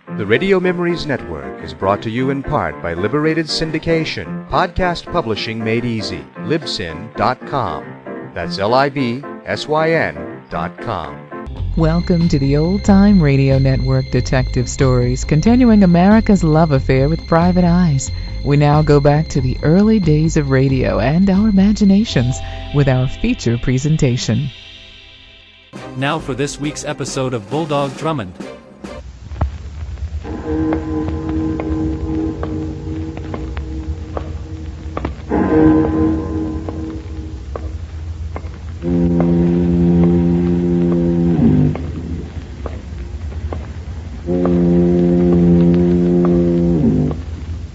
The Radio Memories Network is brought to you in part by Liberated Syndication, podcast publishing made easy, libsyn.com. That's libsyn.com. Welcome to the Old Time Radio Network Detective Stories, continuing America's love affair with private eyes. We now go back to the early days of radio and our imaginations with our feature presentation. Now for this week's episode of Bulldog Drummond.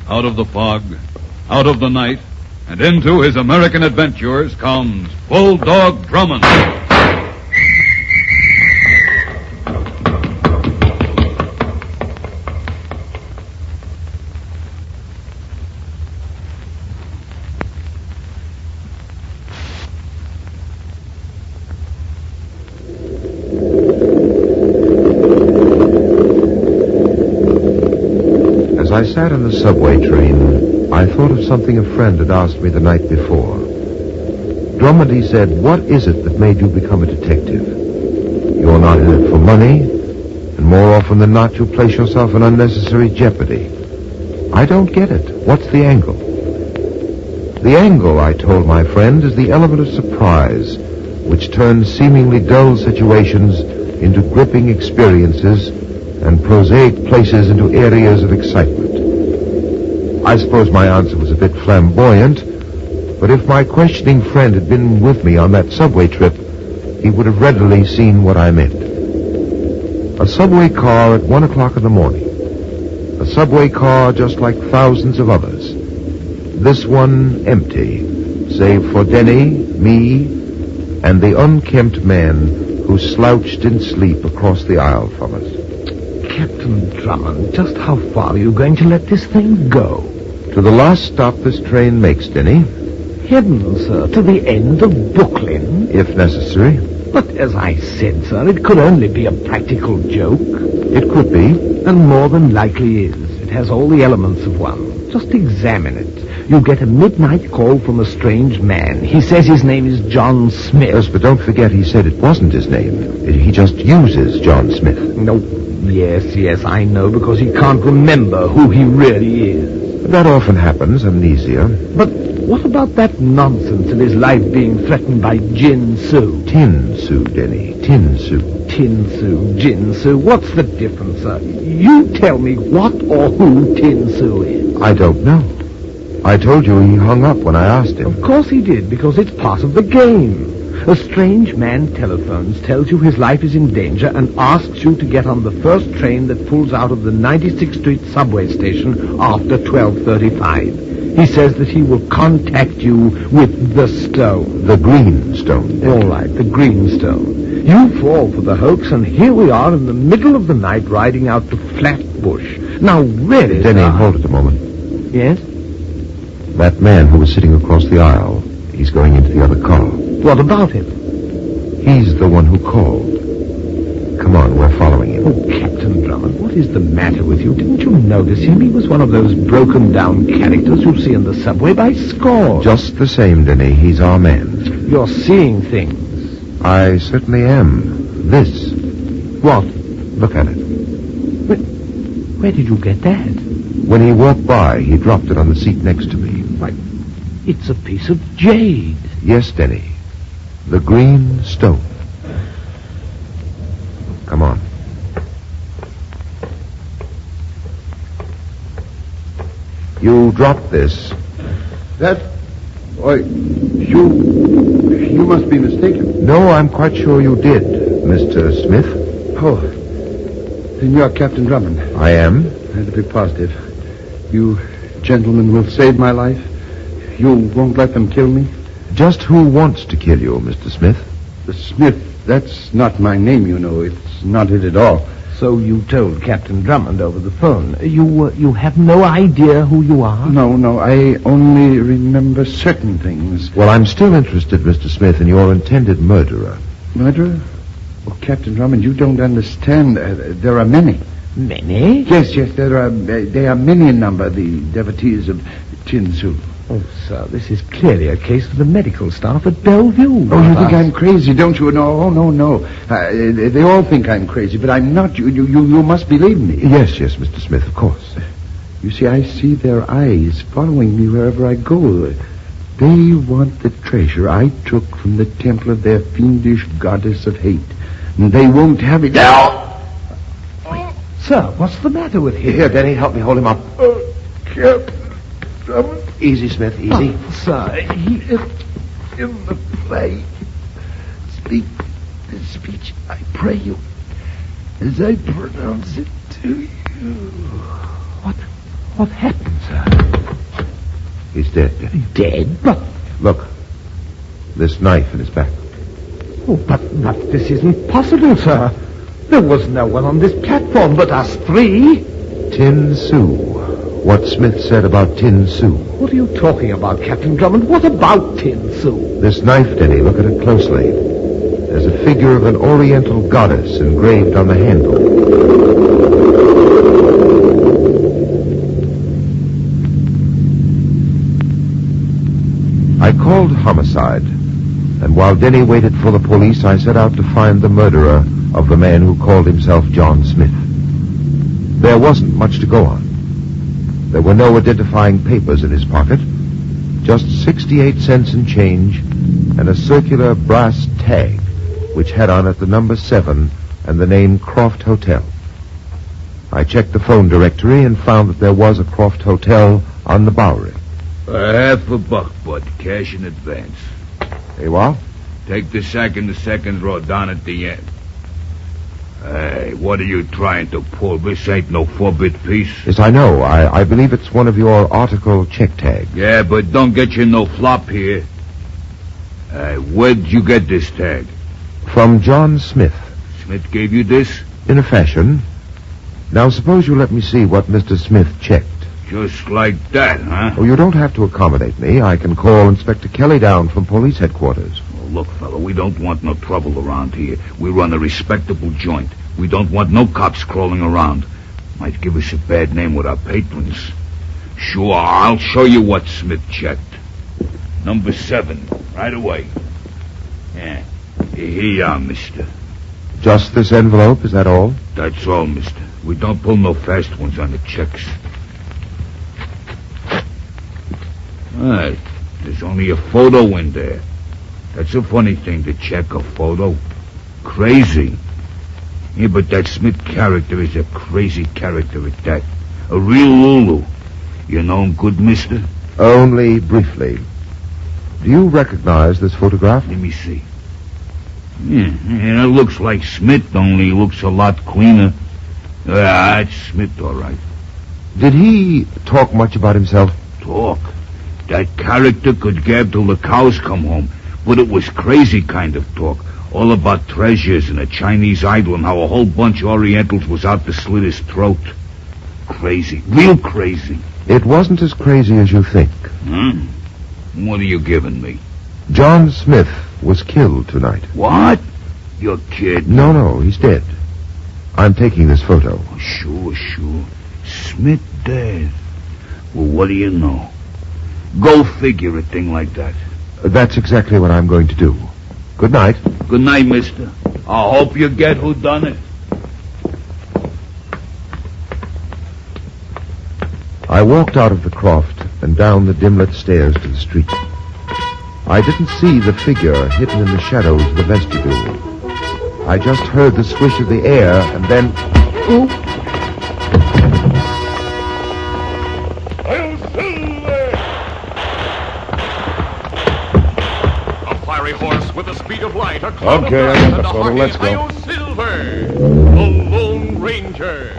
Out of the fog, out of the night, and into his American adventures comes Bulldog Drummond. As I sat in the subway train, I thought of something a friend had asked me the night before. Drummond, he said, what is it that made you become a detective? You're not in it for money, and more often than not, you place yourself in unnecessary jeopardy. I don't get it. What's the angle? The angle, I told my friend, is the element of surprise, which turns seemingly dull situations into gripping experiences and prosaic places into areas of excitement. I suppose my answer was a bit flamboyant, but if my questioning friend had been with me on that subway trip, he would have readily seen what I meant. A subway car at 1 o'clock in the morning. A subway car just like thousands of others. This one empty, save for Denny, me, and the unkempt man who slouched in sleep across the aisle from us. Captain Drummond, just how far are you going to let this thing go? To the last stop this train makes, Denny. Heavens, sir, to the end of Brooklyn? If necessary. But as I said, sir, it could only be a practical joke. It could be. And more than likely is. It has all the elements of one. Just examine it. You get a midnight call from a strange man. He says his name is John Smith. Yes, but don't forget he said it wasn't his name. He just uses John Smith. No. Yes, I know, because he can't remember who he really is. That often happens, amnesia. But what about that nonsense of his life being threatened by Jin Soo? Tin Soo, Denny. Tin Soo. Tin Soo, Jin Soo. What's the difference, sir? You tell me what or who Tin Soo is. I don't know. I told you he hung up when I asked him. Of course he did, because it's part of the game. A strange man telephones, tells you his life is in danger, and asks you to get on the first train that pulls out of the 96th Street subway station after 12:35. He says that he will contact you with the stone. The green stone. All right, the green stone. You fall for the hoax, and here we are in the middle of the night riding out to Flatbush. Now, really, Denny, hold it a moment. Yes? That man who was sitting across the aisle, he's going into the other car. What about him? He's the one who called. Come on, we're following him. Oh, Captain Drummond, what is the matter with you? Didn't you notice him? He was one of those broken-down characters you see in the subway by scores. Just the same, Denny. He's our man. You're seeing things. I certainly am. This. What? Look at it. Where did you get that? When he walked by, he dropped it on the seat next to me. Why, it's a piece of jade. Yes, Denny. The green stone. Come on. You dropped this. That? Why, you must be mistaken. No, I'm quite sure you did, Mr. Smith. Oh, then you're Captain Drummond. I am. I had to be positive. You gentlemen will save my life? You won't let them kill me? Just who wants to kill you, Mr. Smith? The Smith, that's not my name, you know. It's not it at all. So you told Captain Drummond over the phone. You have no idea who you are? No, I only remember certain things. Well, I'm still interested, Mr. Smith, in your intended murderer. Murderer? Oh, Captain Drummond, you don't understand. There are many. Many? Yes, they are many in number, the devotees of Tin Su. Oh, sir, this is clearly a case for the medical staff at Bellevue. Oh, you think I'm crazy, don't you? No. They all think I'm crazy, but I'm not. You must believe me. Yes, Mr. Smith, of course. You see, I see their eyes following me wherever I go. They want the treasure I took from the temple of their fiendish goddess of hate. And they won't have it. Now! Sir, what's the matter with him? Here, Denny, help me hold him up. Captain Drummond. Easy, Smith, easy. Oh, sir, He is in the play. Speak the speech, I pray you, as I pronounce it to you. What happened, sir? He's dead, Denny. Dead? But... Look, this knife in his back. Oh, but this isn't possible, sir. There was no one on this platform but us three. Tin Su. What Smith said about Tin Su. What are you talking about, Captain Drummond? What about Tin Su? This knife, Denny, look at it closely. There's a figure of an oriental goddess engraved on the handle. I called homicide, and while Denny waited for the police, I set out to find the murderer of the man who called himself John Smith. There wasn't much to go on. There were no identifying papers in his pocket, just 68 cents in change and a circular brass tag which had on it the number 7 and the name Croft Hotel. I checked the phone directory and found that there was a Croft Hotel on the Bowery. $50, bud. Cash in advance. Hey, what? Take the sack in the second row down at the end. Hey, what are you trying to pull? This ain't no 4-bit piece. Yes, I know. I believe it's one of your article check tags. Yeah, but don't get you no flop here. Where'd you get this tag? From John Smith. Smith gave you this? In a fashion. Now, suppose you let me see what Mr. Smith checked. Just like that, huh? Oh, you don't have to accommodate me. I can call Inspector Kelly down from police headquarters. Well, look, fella, we don't want no trouble around here. We run a respectable joint. We don't want no cops crawling around. Might give us a bad name with our patrons. Sure, I'll show you what Smith checked. Number 7, right away. Yeah, here you are, mister. Just this envelope, is that all? That's all, mister. We don't pull no fast ones on the checks. Right. There's only a photo in there. That's a funny thing to check a photo. Crazy. Yeah, but that Smith character is a crazy character at that. A real Lulu. You know him good, mister? Only briefly. Do you recognize this photograph? Let me see. Yeah, it looks like Smith, only looks a lot cleaner. That's Smith, all right. Did he talk much about himself? Talk? That character could gab till the cows come home. But it was crazy kind of talk. All about treasures and a Chinese idol and how a whole bunch of Orientals was out to slit his throat. Crazy. Real crazy. It wasn't as crazy as you think. What are you giving me? John Smith was killed tonight. What? You're kidding. No, he's dead. I'm taking this photo. Oh, sure. Smith dead. Well, what do you know? Go figure a thing like that. That's exactly what I'm going to do. Good night. Good night, mister. I hope you get who done it. I walked out of the croft and down the dim-lit stairs to the street. I didn't see the figure hidden in the shadows of the vestibule. I just heard the swish of the air and then... Oh! With the speed of light, a Okay, I got the photo. Let's go. Io Silver, the Lone Ranger.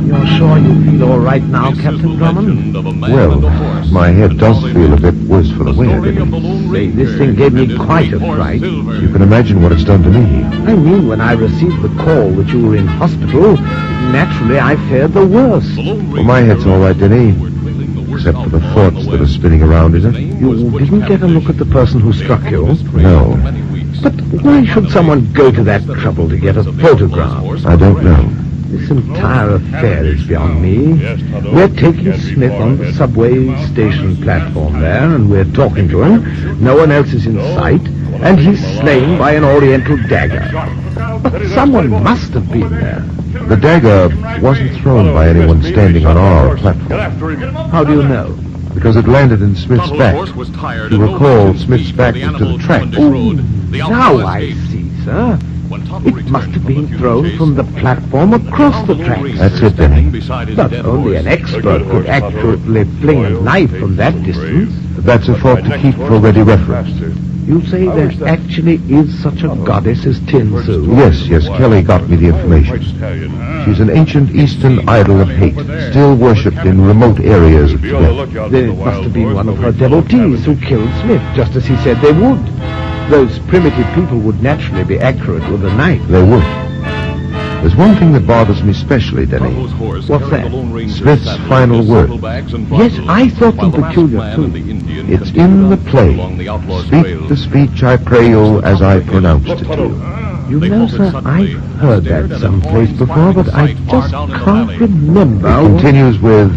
You're sure you feel all right now, Captain Drummond? Well, my head does feel a bit worse for the wear, didn't it? Say, this thing gave me quite a fright. You can imagine what it's done to me. I mean, when I received the call that you were in hospital, naturally I feared the worst. Well, my head's all right, Denny. except for the thoughts that are spinning around in it. You didn't get a look at the person who struck you? No, But why should someone go to that trouble to get a photograph? I don't know. This entire affair is beyond me. We're taking Smith on the subway station platform there, and we're talking to him. No one else is in sight, and he's slain by an oriental dagger. But someone must have been there. The dagger wasn't thrown by anyone standing on our platform. How do you know? Because it landed in Smith's back. You recall, Smith's back was to the track. Now I see, sir. It must have been thrown from the platform across the tracks. That's it, Denny. But only an expert could accurately fling a knife from that distance. That's a thought to keep for ready reference. You say there actually is such a goddess as Tin Sue? Yes, Kelly got me the information. She's an ancient Eastern idol of hate, still worshipped in remote areas of Tibet. Then it must have been one of her devotees who killed Smith, just as he said they would. Those primitive people would naturally be accurate with a knife. They would. There's one thing that bothers me specially, Denny. What's that? Smith's final word. Yes, I thought them peculiar, too. It's in the play. Speak the speech, I pray you, as I pronounced it to you. You know, sir, I've heard that someplace before, but I just can't remember. It continues with,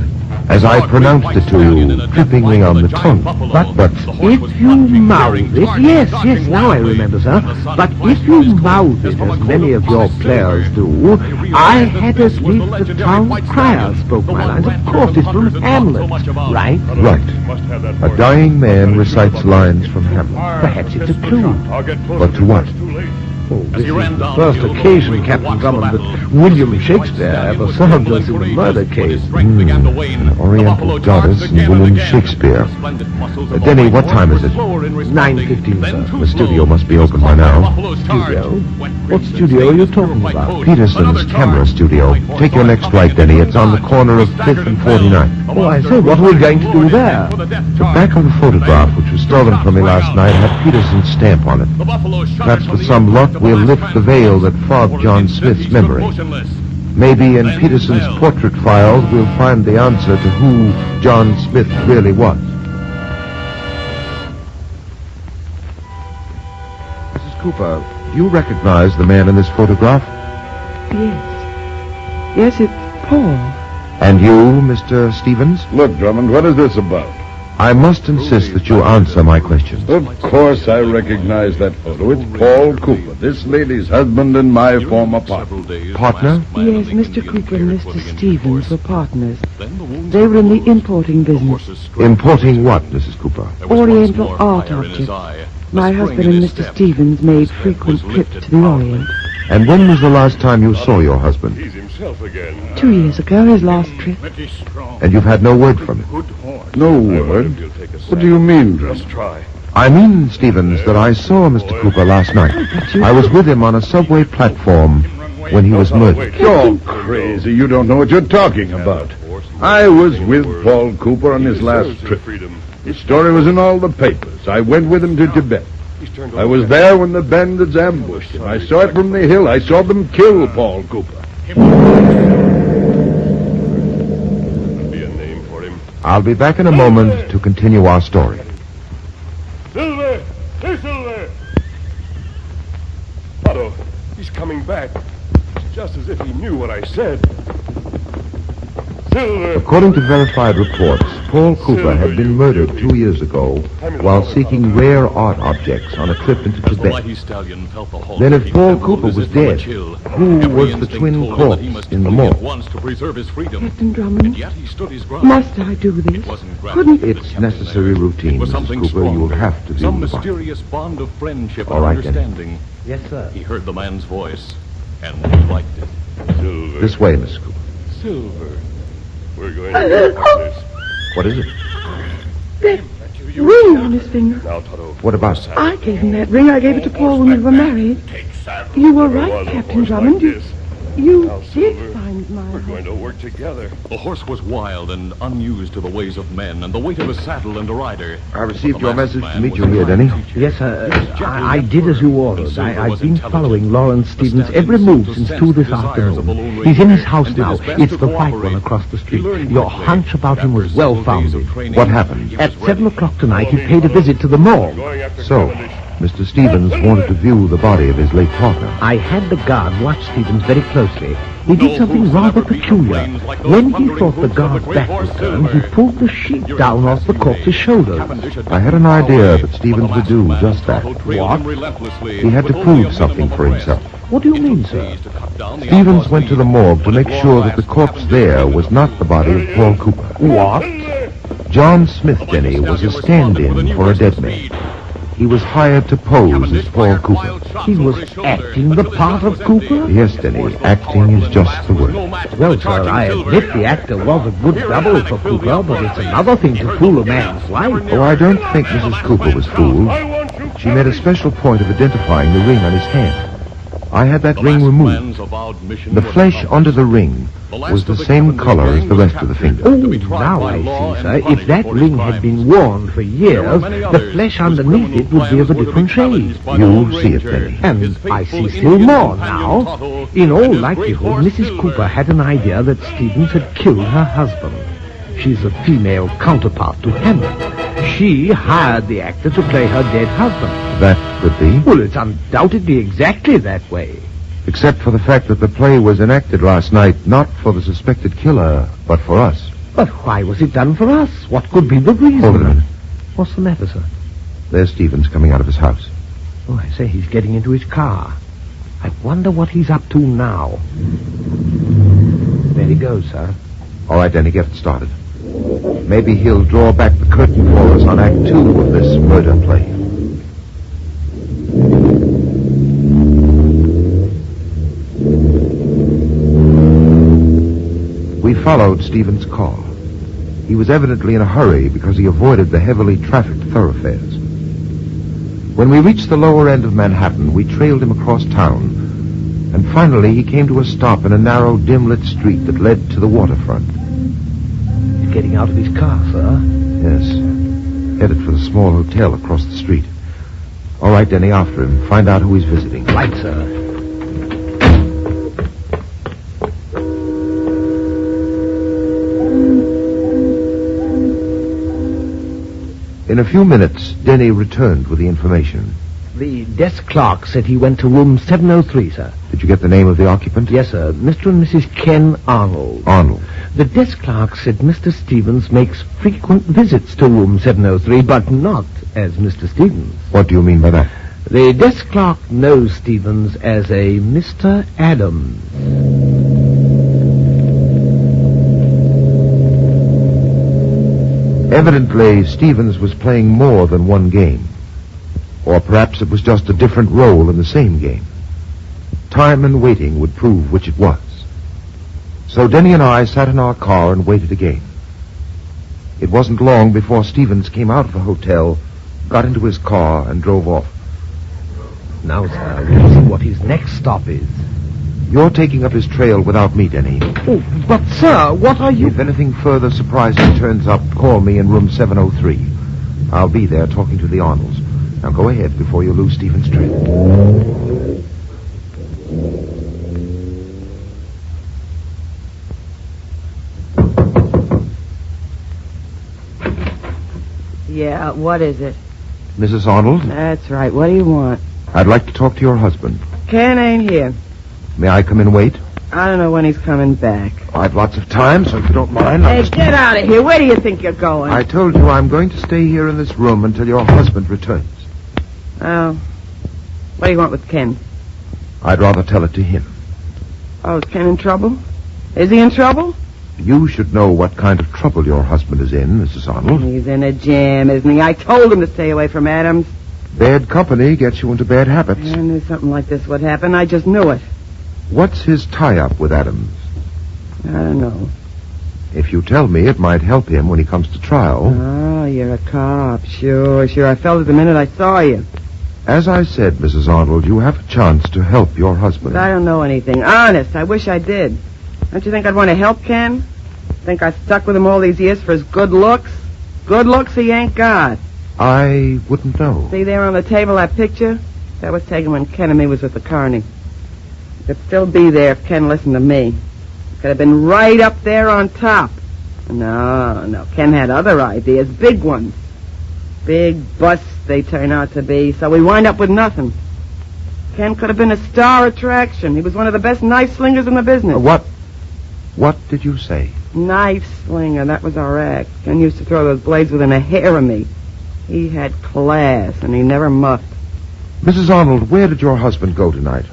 as I pronounced it to you, trippingly on the tongue. But if you mouth it, yes, now I remember, sir. But if you mouth it, as many of your players do, I had as if the town crier spoke my lines. Of course, it's from Hamlet, right? Right. A dying man recites lines from Hamlet. Perhaps it's a clue. But to what? Oh, this is the first occasion, Captain Drummond, that William Shakespeare ever served us in a murder case. An Oriental goddess and William Shakespeare. Denny, what time is it? 9:15, sir. The studio must be open by now. Studio? What studio are you talking about? Peterson's camera studio. Take your next right, Denny. It's on the corner of 5th and 49th. Oh, I say, what are we going to do there? The back of the photograph, which was stolen from me last night, had Peterson's stamp on it. Perhaps with some luck, we'll lift the veil that fogged John Smith's memory. Maybe in Peterson's portrait files we'll find the answer to who John Smith really was. Mrs. Cooper, do you recognize the man in this photograph? Yes, it's Paul. And you, Mr. Stevens? Look, Drummond, what is this about? I must insist that you answer my questions. Of course I recognize that photo. It's Paul Cooper, this lady's husband and my former partner. Partner? Yes, Mr. Cooper and Mr. Stevens were partners. They were in the importing business. Importing what, Mrs. Cooper? Oriental art objects. My husband and Mr. Stevens made frequent trips to the Orient. And when was the last time you saw your husband? 2 years ago, his last trip. And you've had no word from him? No word? What do you mean, Drummond? I mean, Stevens, that I saw Mr. Cooper last night. I was with him on a subway platform when he was murdered. You're crazy. You don't know what you're talking about. I was with Paul Cooper on his last trip. His story was in all the papers. I went with him to Tibet. I was there when the bandits ambushed him. I saw it from the hill. I saw them kill Paul Cooper. I'll be back in a moment to continue our story. Silver! Hey, Silver! Otto, he's coming back. It's just as if he knew what I said. Silver! According to verified reports, Paul Cooper had been murdered 2 years ago while seeking rare art objects on a trip into Tibet. Then if Paul Cooper was dead, who was the twin corpse in the morgue? Captain Drummond, must I do this? Couldn't... It's necessary routine, Mrs. Cooper. You will have to do mysterious bond of friendship All and right, then. understanding. Yes, sir. He heard the man's voice, and he liked it. Silver. This way, Mrs. Cooper. Silver. We're going to get this. What is it? That ring on his finger. Now, Toto. What about it? I gave him that ring. I gave it to Paul when we were married. You were right, Captain Drummond. You did find We're going to work together. The horse was wild and unused to the ways of men, and the weight of a saddle and a rider. I received your message to meet you here, Denny. Yes, sir. I did as you ordered. I've been following Lawrence Stevens' every move since 2 this afternoon. He's in his house now. It's the white one across the street. Your hunch about him was well-founded. What happened? At 7 o'clock tonight, he paid a visit to the morgue. So, Mr. Stevens wanted to view the body of his late partner. I had the guard watch Stevens very closely. He did something rather peculiar. When he thought the guard's back was turned, he pulled the sheet down off the corpse's shoulders. I had an idea that Stevens would do just that. What? He had to prove something for himself. What do you mean, sir? Stevens went to the morgue to make sure that the corpse there was not the body of Paul Cooper. What? John Smith, Denny, was a stand-in for a dead man. He was hired to pose as Paul Cooper. He was acting the part of Cooper? Yes, Denny, acting is just the word. Well, sir, I admit the actor was a good double for Cooper, but it's another thing to fool a man's wife. Oh, I don't think Mrs. Cooper was fooled. She made a special point of identifying the ring on his hand. I had that ring removed. The flesh under the ring was the same color as the rest of the finger. Oh, now I see, sir. If that ring had been worn for years, the flesh underneath it would be of a different shade. You see it, Denny. And I see still more now. In all likelihood, Mrs. Cooper had an idea that Stevens had killed her husband. She's a female counterpart to Hamlet. She hired the actor to play her dead husband. That could be. Well, it's undoubtedly exactly that way. Except for the fact that the play was enacted last night, not for the suspected killer, but for us. But why was it done for us? What could be the reason? Hold it a minute. What's the matter, sir? There's Stevens coming out of his house. Oh, I say, he's getting into his car. I wonder what he's up to now. There he goes, sir. All right, Denny, get it started. Maybe he'll draw back the curtain for us on Act 2 of this murder play. We followed Stevens' car. He was evidently in a hurry because he avoided the heavily trafficked thoroughfares. When we reached the lower end of Manhattan, we trailed him across town, and finally he came to a stop in a narrow, dim-lit street that led to the waterfront. He's getting out of his car, sir? Yes, headed for the small hotel across the street. All right, Denny, after him. Find out who he's visiting. Right, sir. In a few minutes, Denny returned with the information. The desk clerk said he went to room 703, sir. Did you get the name of the occupant? Yes, sir. Mr. and Mrs. Ken Arnold. Arnold. The desk clerk said Mr. Stevens makes frequent visits to room 703, but not as Mr. Stevens. What do you mean by that? The desk clerk knows Stevens as a Mr. Adams. Evidently, Stevens was playing more than one game. Or perhaps it was just a different role in the same game. Time and waiting would prove which it was. So Denny and I sat in our car and waited again. It wasn't long before Stevens came out of the hotel, got into his car, and drove off. Now, sir, we'll see what his next stop is. You're taking up his trail without me, Denny. Oh, but, sir, what are you... If anything further surprising turns up, call me in room 703. I'll be there talking to the Arnolds. Now go ahead before you lose Stevens' trail. Yeah, what is it? Mrs. Arnold? That's right. What do you want? I'd like to talk to your husband. Ken ain't here. May I come in and wait? I don't know when he's coming back. I've lots of time, so if you don't mind... Hey, get out of here. Where do you think you're going? I told you I'm going to stay here in this room until your husband returns. Oh. What do you want with Ken? I'd rather tell it to him. Oh, is Ken in trouble? Is he in trouble? You should know what kind of trouble your husband is in, Mrs. Arnold. He's in a jam, isn't he? I told him to stay away from Adams. Bad company gets you into bad habits. I knew something like this would happen. I just knew it. What's his tie-up with Adams? I don't know. If you tell me, it might help him when he comes to trial. Oh, you're a cop. Sure. I felt it the minute I saw you. As I said, Mrs. Arnold, you have a chance to help your husband. But I don't know anything. Honest, I wish I did. Don't you think I'd want to help Ken? Think I stuck with him all these years for his good looks? Good looks he ain't got. I wouldn't know. See there on the table that picture? That was taken when Ken and me was with the Carney. It could still be there if Ken listened to me. It could have been right up there on top. No, Ken had other ideas, big ones. Big busts they turn out to be, so we wind up with nothing. Ken could have been a star attraction. He was one of the best knife slingers in the business. What did you say? Knife slinger, that was our act. Ken used to throw those blades within a hair of me. He had class, and he never muffed. Mrs. Arnold, where did your husband go tonight?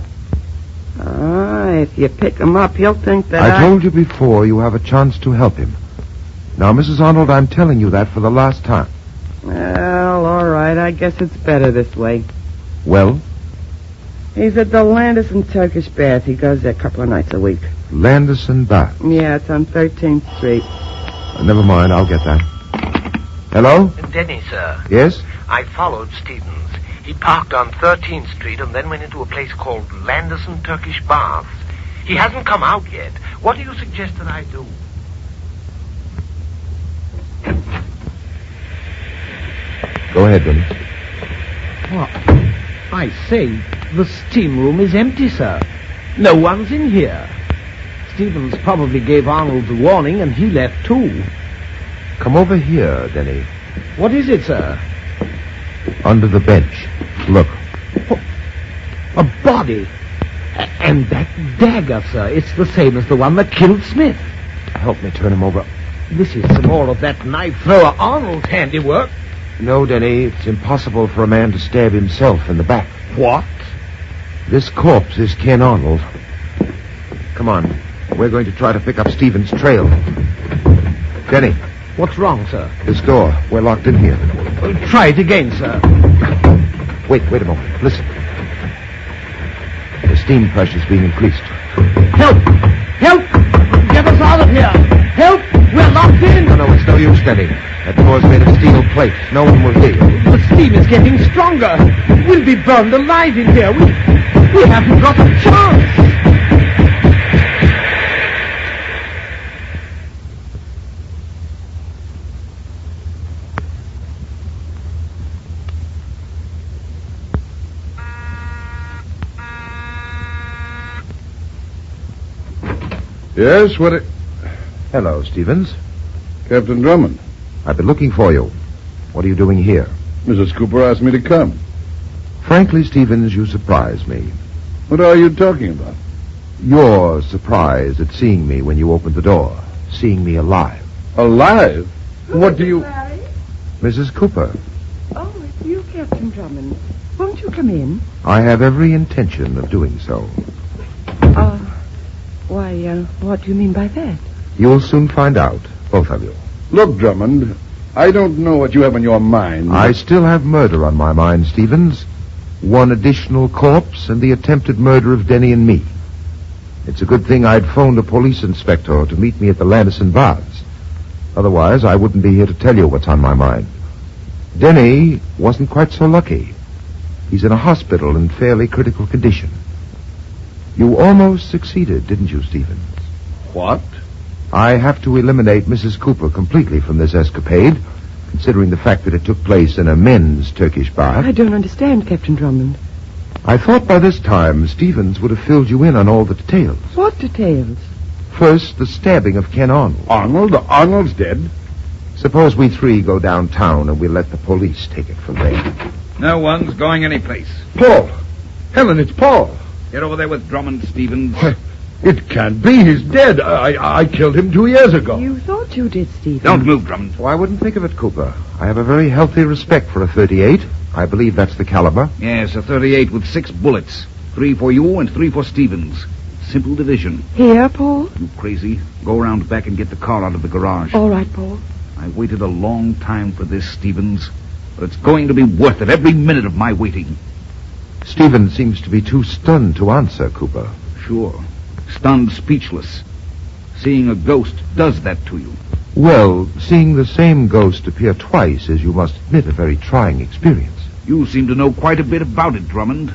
If you pick him up, he'll think that I told you before you have a chance to help him. Now, Mrs. Arnold, I'm telling you that for the last time. Well, all right. I guess it's better this way. Well? He's at the Landison Turkish Bath. He goes there a couple of nights a week. Landison Bath? Yeah, it's on 13th Street. Never mind, I'll get that. Hello? Denny, sir. Yes? I followed Stevens. He parked on 13th Street and then went into a place called Landison Turkish Baths. He hasn't come out yet. What do you suggest that I do? Go ahead, Denny. What? I say, the steam room is empty, sir. No one's in here. Stevens probably gave Arnold the warning and he left too. Come over here, Denny. What is it, sir? Under the bench. Look. Oh, a body. And that dagger, sir, it's the same as the one that killed Smith. Help me turn him over. This is some more of that knife thrower Arnold's handiwork. No, Denny, it's impossible for a man to stab himself in the back. What? This corpse is Ken Arnold. Come on. We're going to try to pick up Stevens' trail. Denny. What's wrong, sir? This door. We're locked in here. Try it again, sir. Wait a moment. Listen. The steam pressure's being increased. Help! Help! Get us out of here! Help! We're locked in! No, it's no use, Denny. That door's made of steel plate. No one will hear you. The steam is getting stronger. We'll be burned alive in here. We haven't got a chance. Yes, what... Hello, Stevens. Captain Drummond. I've been looking for you. What are you doing here? Mrs. Cooper asked me to come. Frankly, Stevens, you surprise me. What are you talking about? You're surprised at seeing me when you opened the door. Seeing me alive. Alive? What do you... Larry? Mrs. Cooper. Oh, it's you, Captain Drummond. Won't you come in? I have every intention of doing so. What do you mean by that? You'll soon find out, both of you. Look, Drummond, I don't know what you have on your mind. I still have murder on my mind, Stevens. One additional corpse and the attempted murder of Denny and me. It's a good thing I'd phoned a police inspector to meet me at the Landison Baths. Otherwise, I wouldn't be here to tell you what's on my mind. Denny wasn't quite so lucky. He's in a hospital in fairly critical condition. You almost succeeded, didn't you, Stevens? What? I have to eliminate Mrs. Cooper completely from this escapade, considering the fact that it took place in a men's Turkish bath. I don't understand, Captain Drummond. I thought by this time Stevens would have filled you in on all the details. What details? First, the stabbing of Ken Arnold. Arnold? Arnold's dead? Suppose we three go downtown and we let the police take it from there. No one's going anyplace. Paul! Helen, it's Paul! Get over there with Drummond, Stevens. It can't be. He's dead. I killed him 2 years ago. You thought you did, Stevens. Don't move, Drummond. Oh, I wouldn't think of it, Cooper. I have a very healthy respect for a .38. I believe that's the caliber. Yes, a .38 with 6 bullets. 3 for you and 3 for Stevens. Simple division. Here, Paul? You crazy? Go around back and get the car out of the garage. All right, Paul. I waited a long time for this, Stevens. But it's going to be worth it, every minute of my waiting. Stevens seems to be too stunned to answer, Cooper. Sure. Stunned, speechless. Seeing a ghost does that to you. Well, seeing the same ghost appear twice is, you must admit, a very trying experience. You seem to know quite a bit about it, Drummond.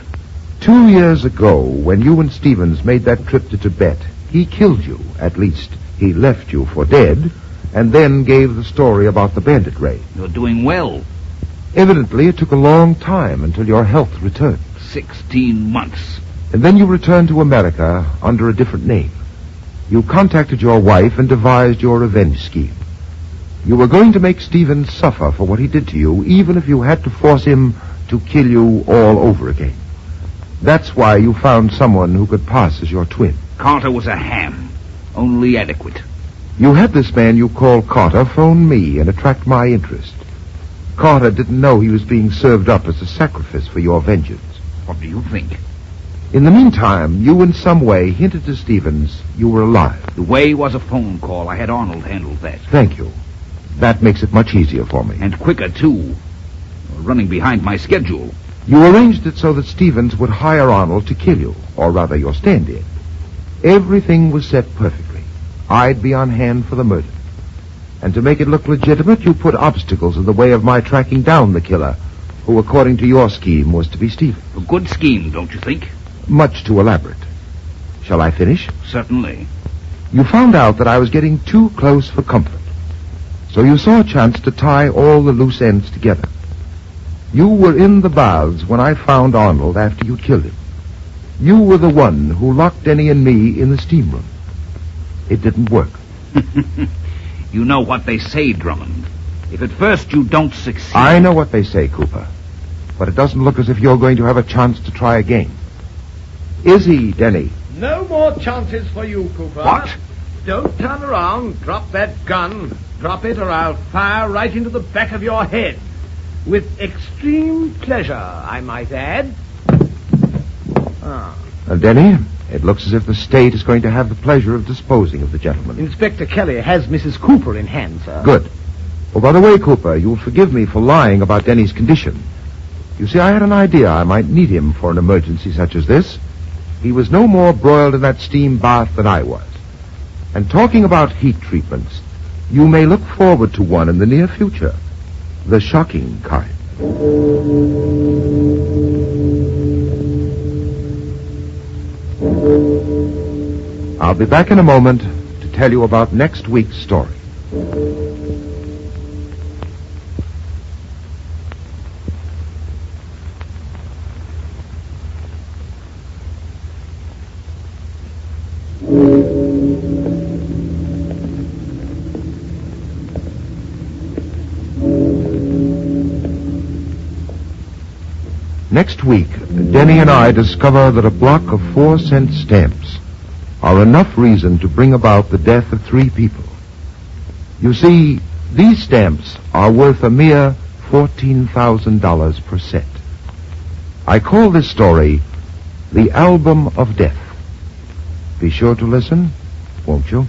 2 years ago, when you and Stevens made that trip to Tibet, He killed you, at least he left you for dead, and then gave the story about the bandit raid. You're doing well. Evidently, it took a long time until your health returned. 16 months. And then you returned to America under a different name. You contacted your wife and devised your revenge scheme. You were going to make Stevens suffer for what he did to you, even if you had to force him to kill you all over again. That's why you found someone who could pass as your twin. Carter was a ham, only adequate. You had this man you call Carter phone me and attract my interest. Carter didn't know he was being served up as a sacrifice for your vengeance. What do you think? In the meantime, you in some way hinted to Stevens you were alive. The way was a phone call. I had Arnold handle that. Thank you. That makes it much easier for me. And quicker, too. Running behind my schedule. You arranged it so that Stevens would hire Arnold to kill you, or rather your stand-in. Everything was set perfectly. I'd be on hand for the murder. And to make it look legitimate, you put obstacles in the way of my tracking down the killer, who, according to your scheme, was to be Stevens. A good scheme, don't you think? Much too elaborate. Shall I finish? Certainly. You found out that I was getting too close for comfort. So you saw a chance to tie all the loose ends together. You were in the baths when I found Arnold after you'd killed him. You were the one who locked Denny and me in the steam room. It didn't work. You know what they say, Drummond. If at first you don't succeed... I know what they say, Cooper. But it doesn't look as if you're going to have a chance to try again. Is he, Denny? No more chances for you, Cooper. What? Don't turn around. Drop that gun. Drop it or I'll fire right into the back of your head. With extreme pleasure, I might add. Denny, it looks as if the state is going to have the pleasure of disposing of the gentleman. Inspector Kelly has Mrs. Cooper in hand, sir. Good. Oh, by the way, Cooper, you'll forgive me for lying about Denny's condition. You see, I had an idea I might need him for an emergency such as this. He was no more broiled in that steam bath than I was. And talking about heat treatments, you may look forward to one in the near future. The shocking kind. I'll be back in a moment to tell you about next week's story. Next week, Denny and I discover that a block of 4-cent stamps are enough reason to bring about the death of 3 people. You see, these stamps are worth a mere $14,000 per set. I call this story The Album of Death. Be sure to listen, won't you?